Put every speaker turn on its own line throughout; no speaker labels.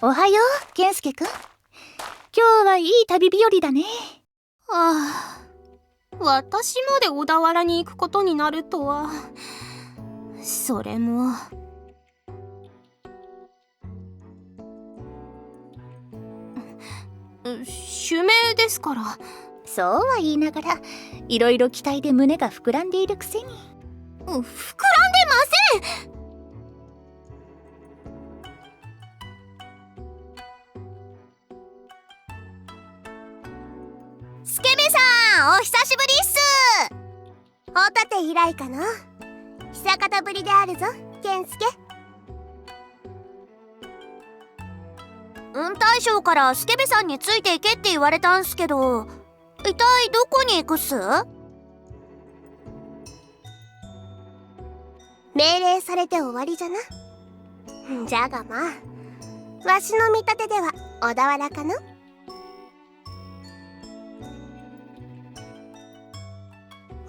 おはよう、健介くん。今日はいい旅日和だね。
ああ、私まで小田原に行くことになるとは。それも襲名ですから。
そうは言いながら、いろいろ期待で胸が膨らんでいるくせに。
膨らんでません。
スケベさん、お久しぶりっす。ホタテ以来かな。久方ぶりであるぞ、健介。大将からスケベさんについていけって言われたんすけど、一体どこに行くっす？命令されて終わりじゃな。じゃがまあ、わしの見立てでは小田原かな。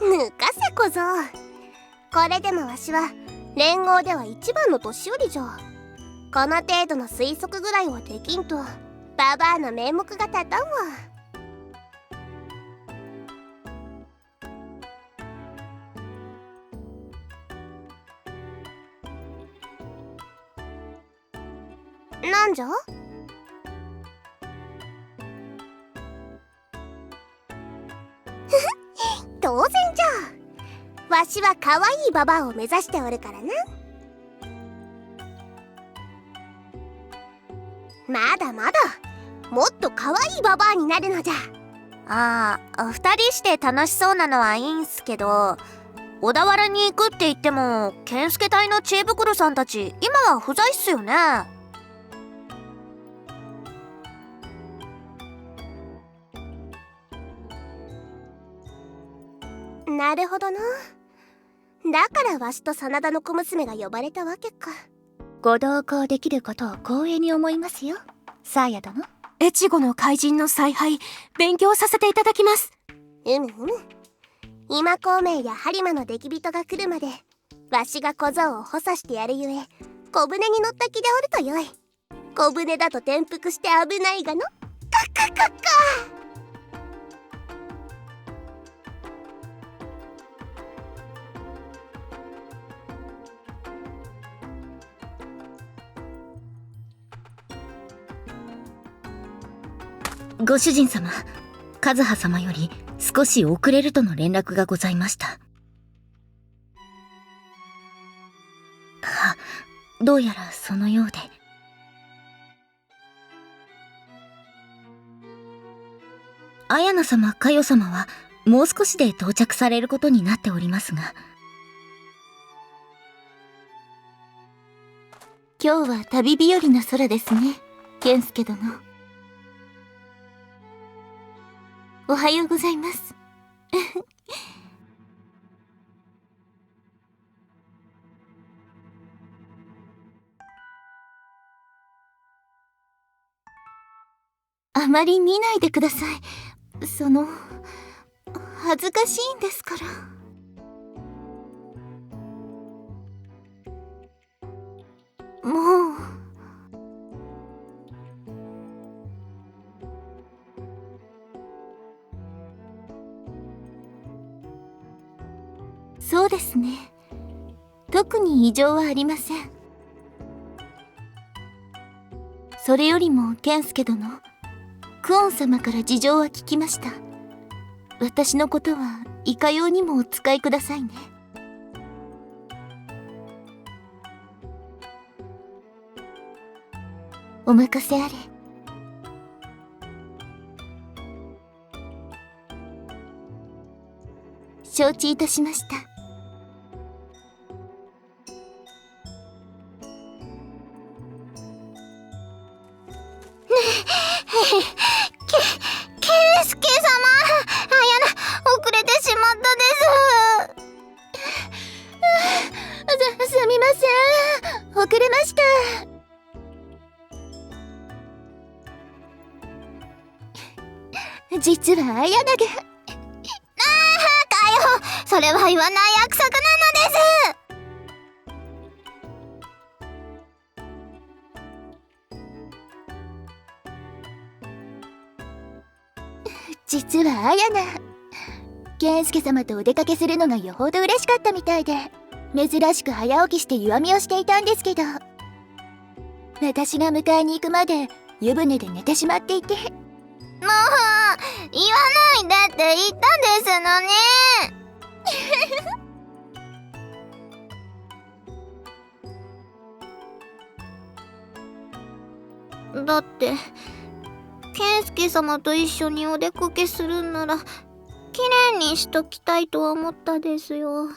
ぬかせ小僧、これでもわしは連合では一番の年寄りじゃ。この程度の推測ぐらいはできんとババアの名目が立たんわ。なんじゃ？当然じゃ。わしは可愛いババアを目指しておるからな。まだまだもっと可愛いババアになるのじゃ。
二人して楽しそうなのはいいんすけど、小田原に行くって言っても健介隊の知恵袋さんたち今は不在っすよね。
なるほどな。だからわしと真田の小娘が呼ばれたわけか。
ご同行できることを光栄に思いますよ、サーヤ殿。
越後の怪人の采配、勉強させていただきます。
今孔明や播磨の出来人が来るまでわしが小僧を補佐してやるゆえ、小舟に乗った気でおるとよい。小舟だと転覆して危ないがの。カッカッカッカ。
ご主人様、和葉様より少し遅れるとの連絡がございました。どうやらそのようで。綾菜様、佳代様はもう少しで到着されることになっておりますが。
今日は旅日和の空ですね、健介殿。おはようございます。あまり見ないでください。恥ずかしいんですから。もう。そうですね。特に異常はありません。それよりも健介殿、クオン様から事情は聞きました。私のことはいかようにもお使いくださいね。お任せあれ。承知いたしました。
健介様、遅れてしまったです。すみません、遅れました。実は綾菜が。かよ、それは言わない約束なのです。実は綾菜、健介様とお出かけするのがよほど嬉しかったみたいで、珍しく早起きして湯あみをしていたんですけど、私が迎えに行くまで湯船で寝てしまっていて。もう言わないでって言ったんですのに。だって健介様と一緒にお出かけするんならきれいにしときたいとは思ったですよ。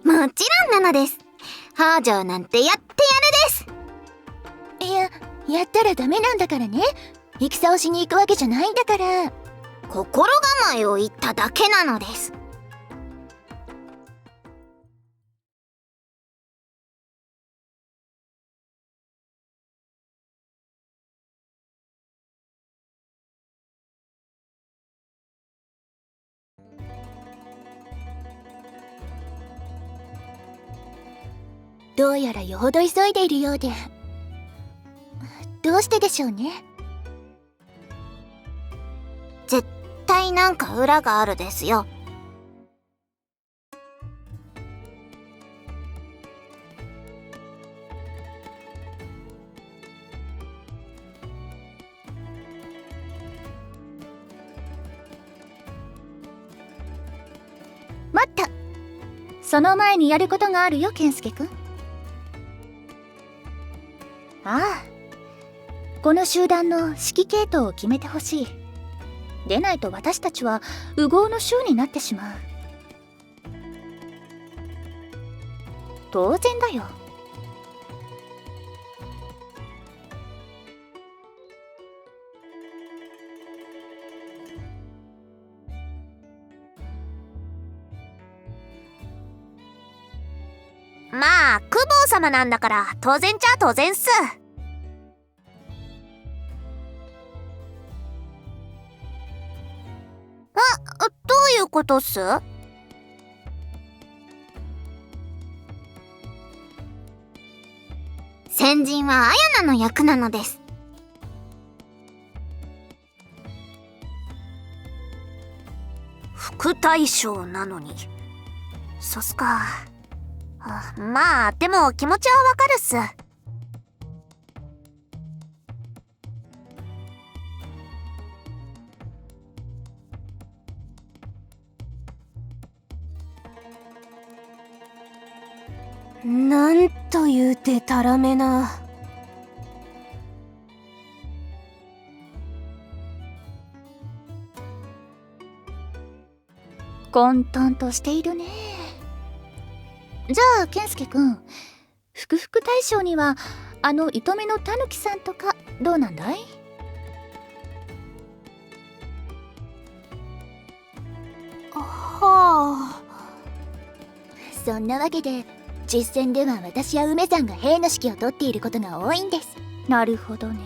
もちろんなのです。北条なんてやってやるです。やったらダメなんだからね。戦をしに行くわけじゃないんだから。心構えを言っただけなのです。どうやらよほど急いでいるようで。どうしてでしょうね。絶対なんか裏があるですよ。
待った。その前にやることがあるよ、健介くん。ああ、この集団の指揮系統を決めてほしい。でないと私たちは烏合の衆になってしまう。当然だよ。
まあ、公方様なんだから当然っちゃ当然っす。どういうことっす？
先人は綾菜の役なのです。
大将なのに。そっすか。まあでも気持ちはわかるっす。
なんというでたらめな。
混沌としているね。じゃあ健介くん、福々大将にはあの糸目のたぬきさんとかどうなんだい？
はあ。
そんなわけで実戦では私や梅さんが兵の指揮を執っていることが多いんです。
なるほどね。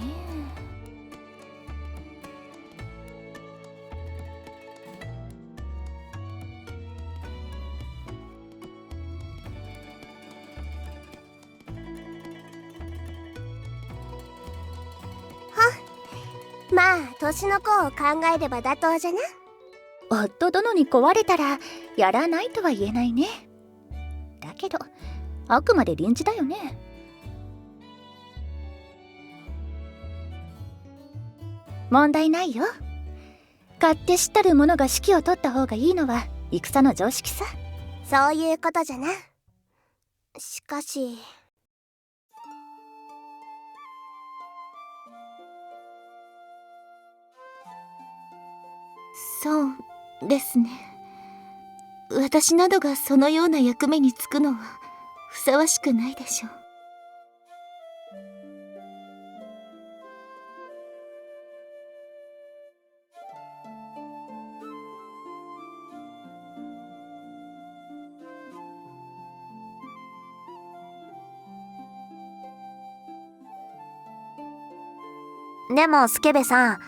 まあ年の子を考えれば妥当じゃな。
夫殿に壊れたらやらないとは言えないね。だけどあくまで臨時だよね。問題ないよ。勝手知ったる者が指揮を取った方がいいのは戦の常識さ。
そういうことじゃな。しかし
そうですね。私などがそのような役目に就くのはふさわしくないでしょう。
でもスケベさん、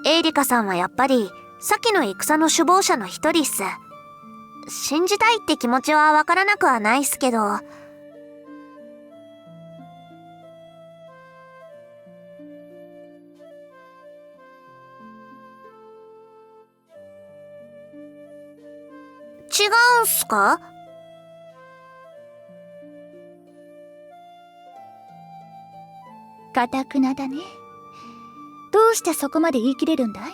エイリカさんはやっぱり先の戦の首謀者の一人っす。信じたいって気持ちはわからなくはないっすけど。違うんすか？
かたくなだね。どうしてそこまで言い切れるんだい？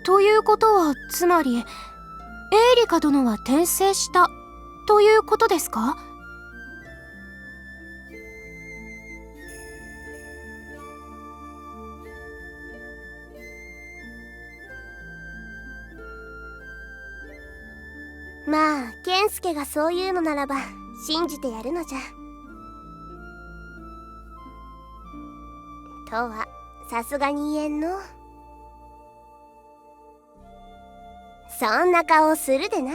ということはつまりエイリカ殿は転生したということですか？まあ健介がそういうのならば信じてやるのじゃ。とはさすがに言えんの。そんな顔するでない。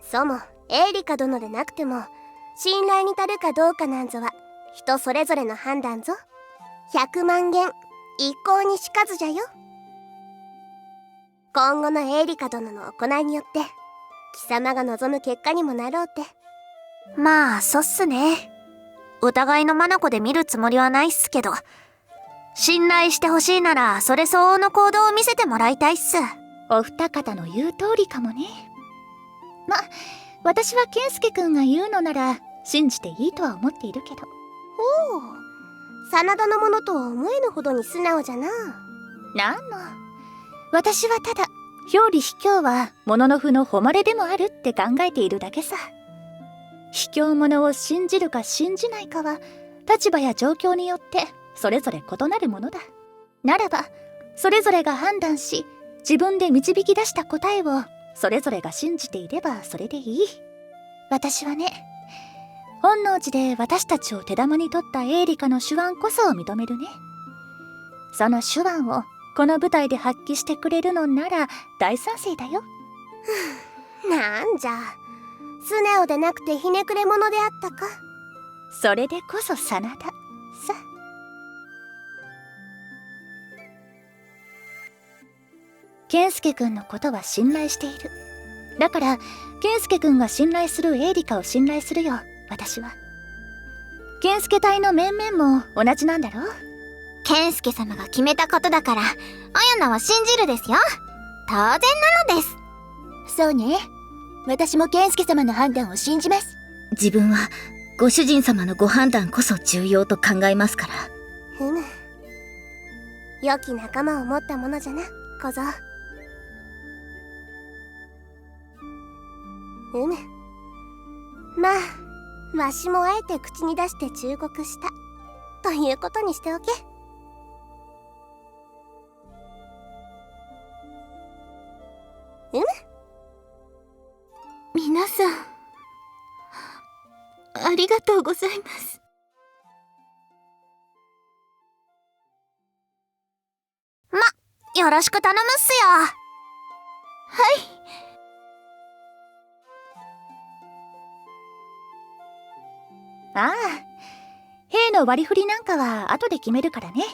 そもエイリカ殿でなくても信頼に足るかどうかなんぞは人それぞれの判断ぞ。100万元一向にしかずじゃよ。今後のエイリカ殿の行いによって貴様が望む結果にもなろうて。
まあそっすね。疑いの眼で見るつもりはないっすけど、信頼してほしいならそれ相応の行動を見せてもらいたいっす。
お二方の言う通りかもね。ま、私は健介くんが言うのなら信じていいとは思っているけど。
ほう、真田のものとは思えぬほどに素直じゃな。
なんの、私はただ表裏卑怯は物の負の誉れでもあるって考えているだけさ。卑怯者を信じるか信じないかは立場や状況によってそれぞれ異なるものだ。ならばそれぞれが判断し自分で導き出した答えをそれぞれが信じていればそれでいい。私はね、本能寺で私たちを手玉に取ったエーリカの手腕こそ認めるね。その手腕をこの舞台で発揮してくれるのなら大賛成だよ。
なんじゃ、スネ夫でなくてひねくれ者であったか。
それでこそ真田さ。健介くんのことは信頼している。だから健介くんが信頼するエイリカを信頼するよ、私は。健介隊の面々も同じなんだろう。
健介様が決めたことだから、あやなは信じるですよ。当然なのです。
そうね。私も健介様の判断を信じます。
自分はご主人様のご判断こそ重要と考えますから。
ふむ。良き仲間を持ったものじゃな、小僧。うむ。まあ、わしもあえて口に出して忠告したということにしておけ。うむ。
皆さん、ありがとうございます。
よろしく頼むっすよ。
ああ、兵の割り振りなんかは後で決めるからね。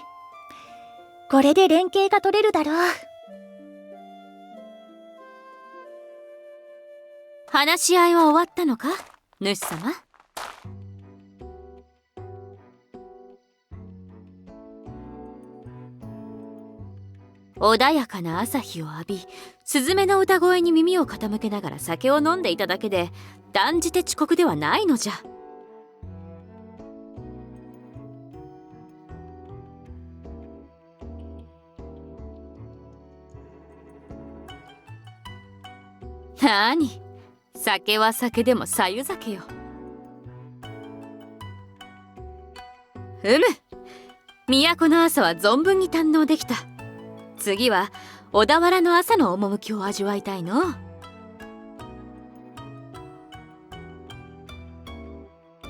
これで連携が取れるだろう。
話し合いは終わったのか、主様。穏やかな朝日を浴び、スズメの歌声に耳を傾けながら酒を飲んでいただけで断じて遅刻ではないのじゃ。なに、酒は酒でもさゆ酒よ。都の朝は存分に堪能できた。次は小田原の朝の趣を味わいたいの。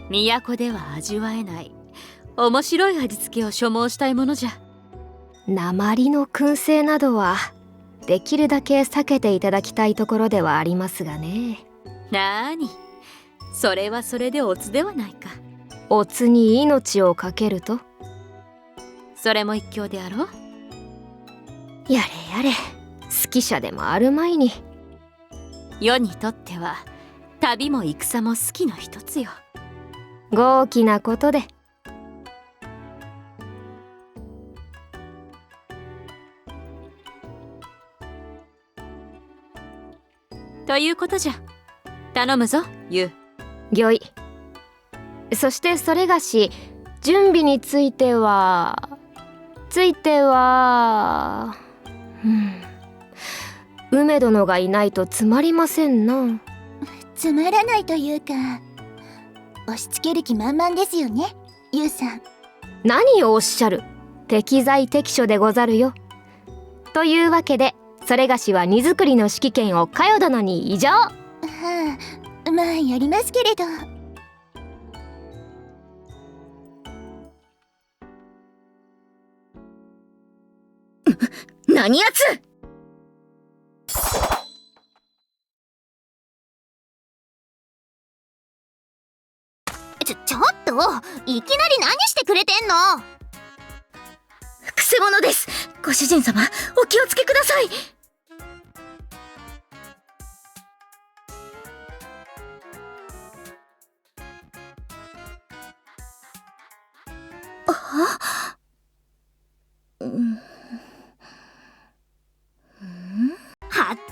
都では味わえない面白い味付けを所望したいものじゃ。
鉛の燻製などはできるだけ避けていただきたいところではありますがね。
なーに、それはそれでおつではないか。
おつに命をかけると。
それも一興であろう。
やれやれ、好き者でもあるまいに。
世にとっては旅も戦も好きの一つよ。
豪気なことで。
ということじゃ。頼むぞ、ユウ。
御意。そしてそれがし、準備については梅殿がいないとつまりませんな。
つまらないというか、押し付ける気満々ですよね、ユウさん。
何をおっしゃる。適材適所でござるよ。というわけで、それがしは荷造りの指揮権を佳代殿に移譲。
はあ、まあやりますけれど。
何やつ。
ちょっと、いきなり何してくれてんの。
くせ者です。ご主人様、お気をつけください。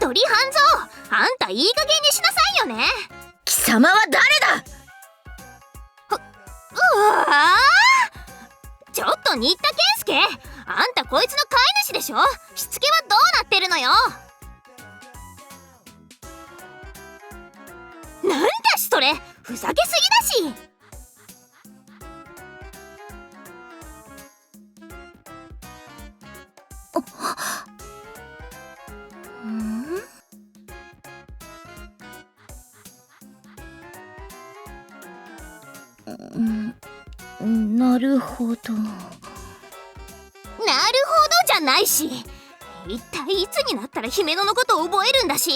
服部半蔵、あんたいい加減にしなさいよね。
貴様は誰だ。
ちょっと新田健介、あんたこいつの飼い主でしょ。しつけはどうなってるのよ。なんだしそれ、ふざけすぎだし。
なるほど。
なるほどじゃないし。一体いつになったら姫野のこと覚えるんだし。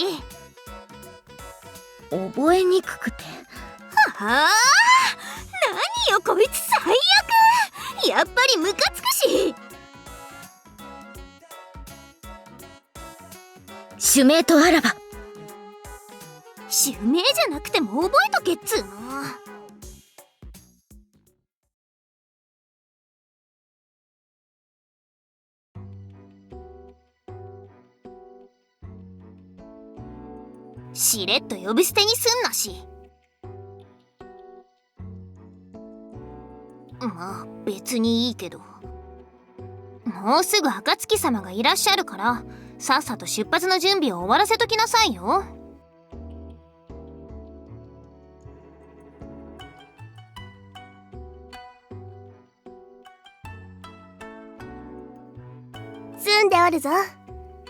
覚えにくくて。
はあ、何よこいつ最悪。やっぱりムカつくし。
主命とあらば。
襲名じゃなくても覚えとけっつうの。しれっと呼び捨てにすんなし。まあ別にいいけど、もうすぐ暁様がいらっしゃるからさっさと出発の準備を終わらせときなさいよ。
済んでおるぞ。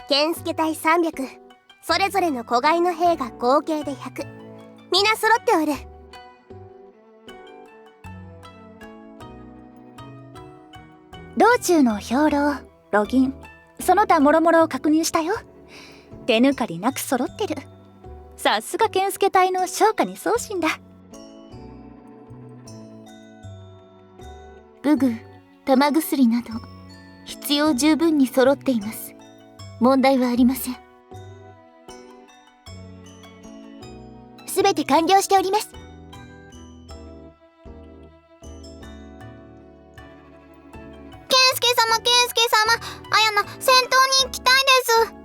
健介隊300、それぞれの子飼いの兵が合計で100、皆揃っておる。
道中の兵糧、路銀、その他諸々を確認したよ。手抜かりなく揃ってる。さすが健介隊の昇華に送信だ。
武具、玉薬など必要十分に揃っています。問題はありません。
すべて完了しております。
健介様、あやな、戦闘に行きたいです。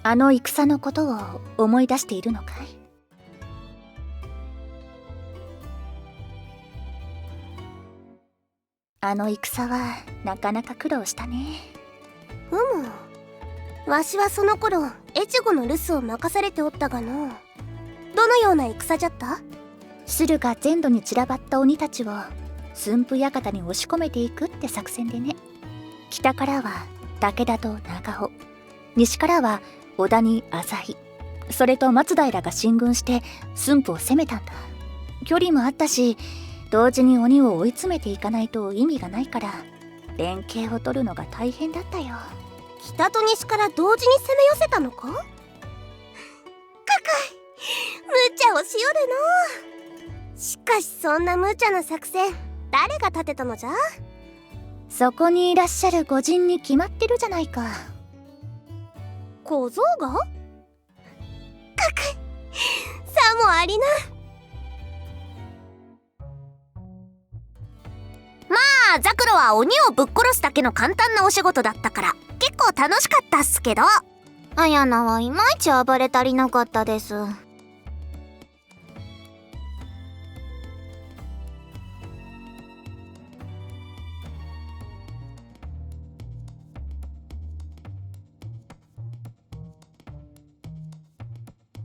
あの戦のことを思い出しているのかい？あの戦はなかなか苦労したね。
わしはその頃越後の留守を任されておったがの。どのような戦じゃった？
駿が全土に散らばった鬼たちを駿府館に押し込めていくって作戦でね。北からは武田と長尾、西からは織田に旭、それと松平が進軍して駿府を攻めたんだ。距離もあったし、同時に鬼を追い詰めていかないと意味がないから連携を取るのが大変だったよ。
北と西から同時に攻め寄せたのか？かかい、無茶をしよるの。しかしそんな無茶な作戦誰が立てたのじゃ？
そこにいらっしゃる御仁に決まってるじゃないか。
小僧が？かかさもありな。
まあザクロは鬼をぶっ殺すだけの簡単なお仕事だったから結構楽しかったっすけど、
あやなはいまいち暴れ足りなかったです。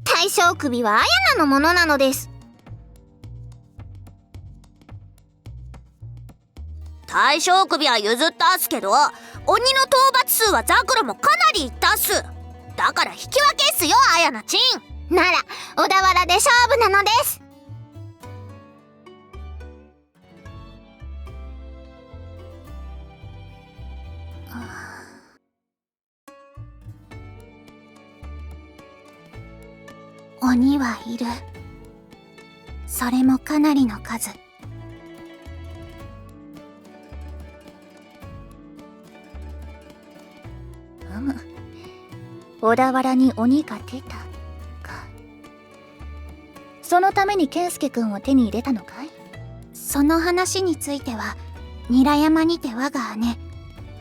大将首はあやなのものなのです。
大将首は譲ったっすけど、鬼の討伐数はザクロもかなりいったっす。だから引き分けっすよ、あやなちん。
なら小田原で勝負なのです。
鬼はいる。それもかなりの数。
小田原に鬼が出たか。そのために健介くんを手に入れたのかい？
その話については韮山にて我が姉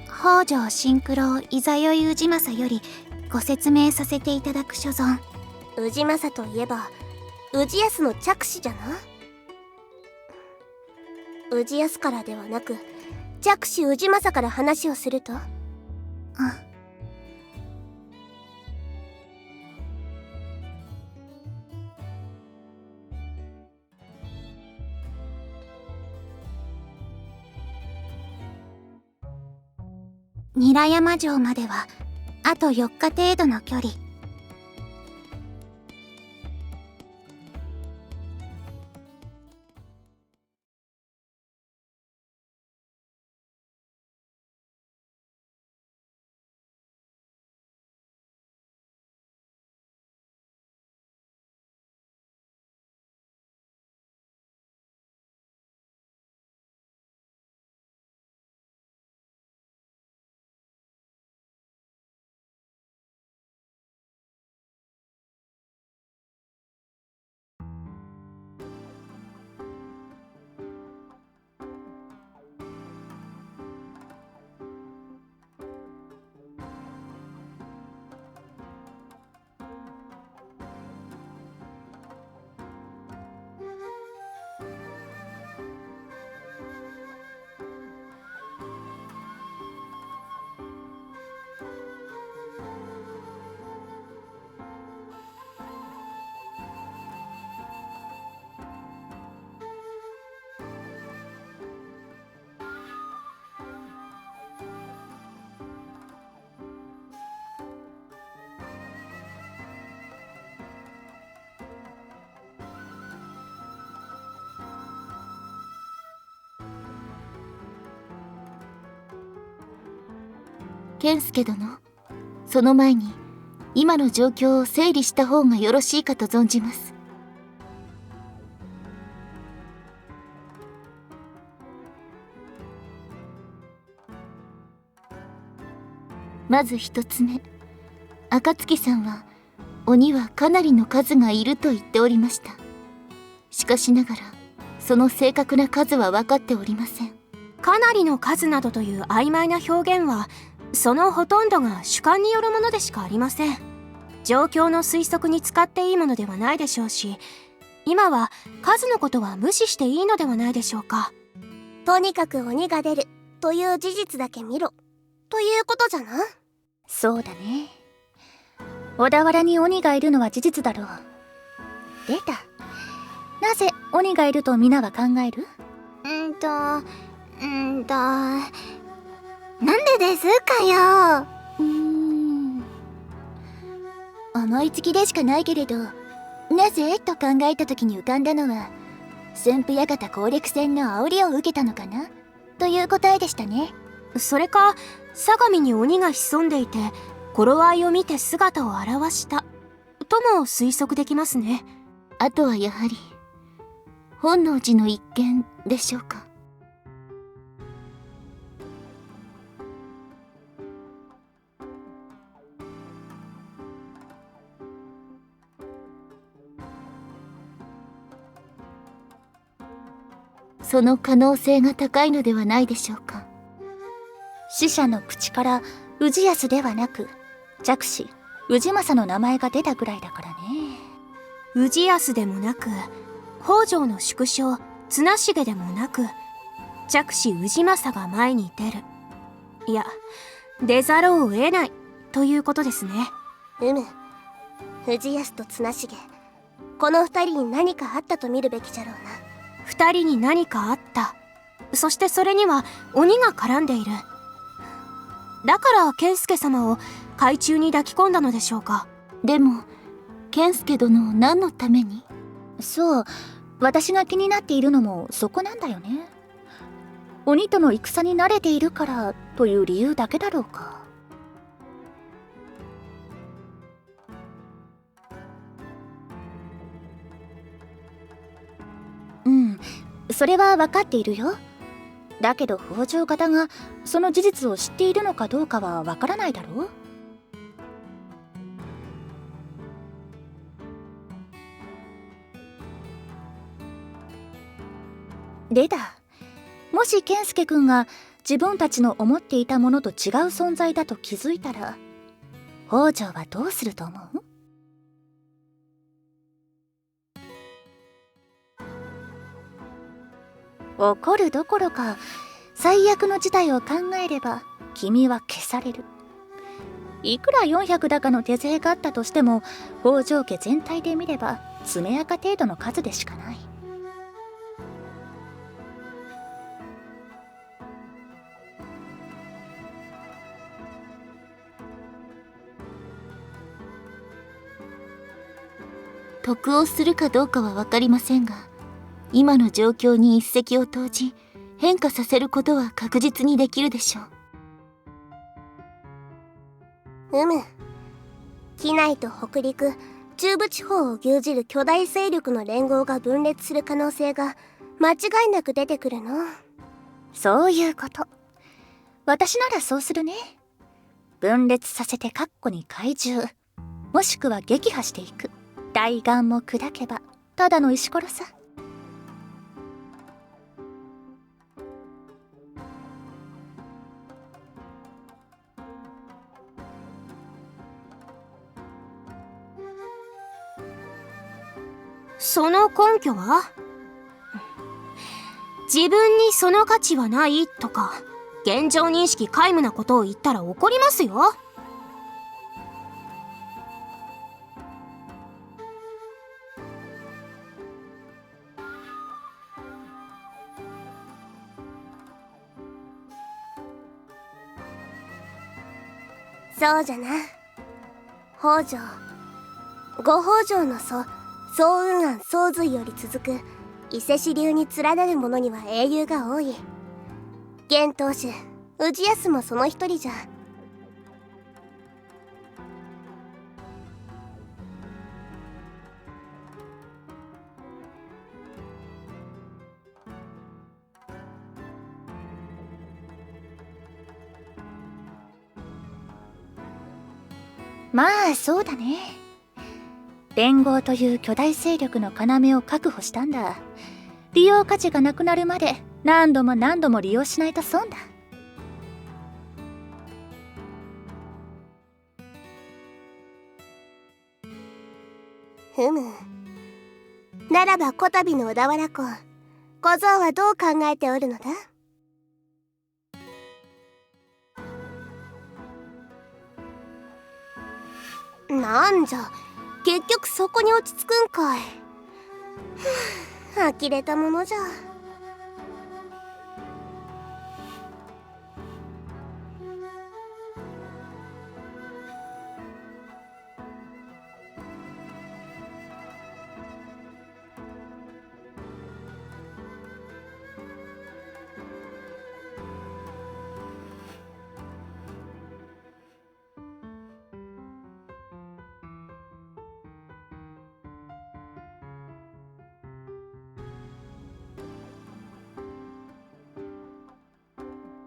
北条新九郎いざよい氏政よりご説明させていただく所存。
氏政といえば氏康の嫡子じゃな。氏康からではなく嫡子氏政から話をすると、
韮山城まではあと4日程度の距離。
健介殿、その前に今の状況を整理した方がよろしいかと存じます。まず一つ目、暁さんは鬼はかなりの数がいると言っておりました。しかしながらその正確な数は分かっておりません。
かなりの数などという曖昧な表現はそのほとんどが主観によるものでしかありません。状況の推測に使っていいものではないでしょうし、今は数のことは無視していいのではないでしょうか。
とにかく鬼が出るという事実だけ見ろということじゃな。
そうだね。小田原に鬼がいるのは事実だろう。出た。なぜ鬼がいると皆は考える？
なんでですかよ。思いつきでしかないけれど、なぜと考えた時に浮かんだのは、駿府館攻略戦の煽りを受けたのかなという答えでしたね。
それか相模に鬼が潜んでいて頃合いを見て姿を現したとも推測できますね。
あとはやはり本能寺の一件でしょうか。その可能性が高いのではないでしょうか。
死者の口から氏康ではなく弱視氏政の名前が出たぐらいだからね。
氏康でもなく、北条の縮小綱重でもなく、弱視氏政が前に出る。いや、出ざるを得ないということですね。
氏康と綱重、この二人に何かあったと見るべきじゃろうな。
二人に何かあった。そしてそれには鬼が絡んでいる。だから健介様を海中に抱き込んだのでしょうか。
でも健介殿を何のために？
そう、私が気になっているのもそこなんだよね。鬼との戦に慣れているからという理由だけだろうか。それは分かっているよ。だけど北条方がその事実を知っているのかどうかは分からないだろう。でだ、もし健介くんが自分たちの思っていたものと違う存在だと気づいたら、北条はどうすると思う？怒るどころか最悪の事態を考えれば君は消される。いくら400だかの手勢があったとしても北条家全体で見れば爪垢程度の数でしかない。
得をするかどうかは分かりませんが、今の状況に一石を投じ変化させることは確実にできるでしょう。
畿内と北陸、中部地方を牛耳る巨大勢力の連合が分裂する可能性が間違いなく出てくるの。
そういうこと。私ならそうするね。分裂させてカッコに怪獣、もしくは撃破していく。大岩も砕けばただの石ころさ。
その根拠は？自分にその価値はないとか現状認識皆無なことを言ったら怒りますよ。
そうじゃな。北条、ご北条の祖総雲庵宗髄より続く伊勢支流に連なる者には英雄が多い。現当主氏康もその一人じゃ。
まあそうだね。連合という巨大勢力の要を確保したんだ。利用価値がなくなるまで何度も何度も利用しないと損だ。
ならばこたびの小田原公、小僧はどう考えておるのだ？なんじゃ、結局そこに落ち着くんかい。呆れたものじゃ。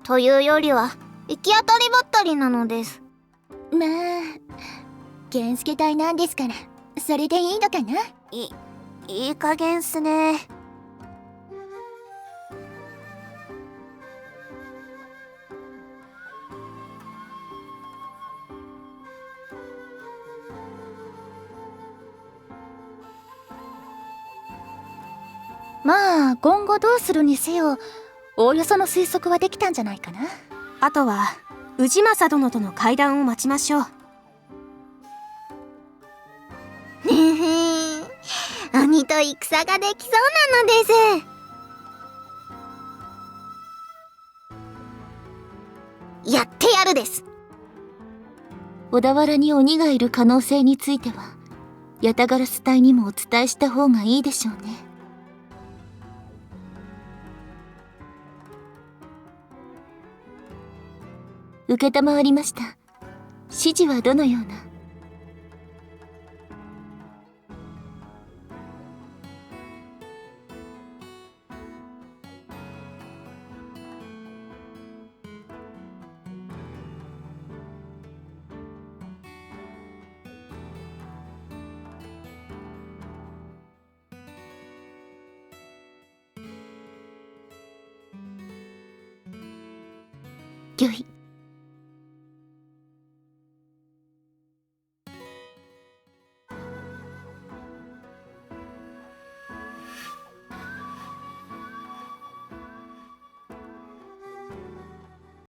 というよりは行き当たりばったりなのです。
まあ健介隊なんですからそれでいいのかな。
いい加減っすね。
まあ今後どうするにせよ、おおよその推測はできたんじゃないかな。
あとは氏政殿との会談を待ちましょう。
鬼と戦ができそうなのです。やってやるです。
小田原に鬼がいる可能性についてはヤタガラス隊にもお伝えした方がいいでしょうね。承りました。指示はどのような？御意。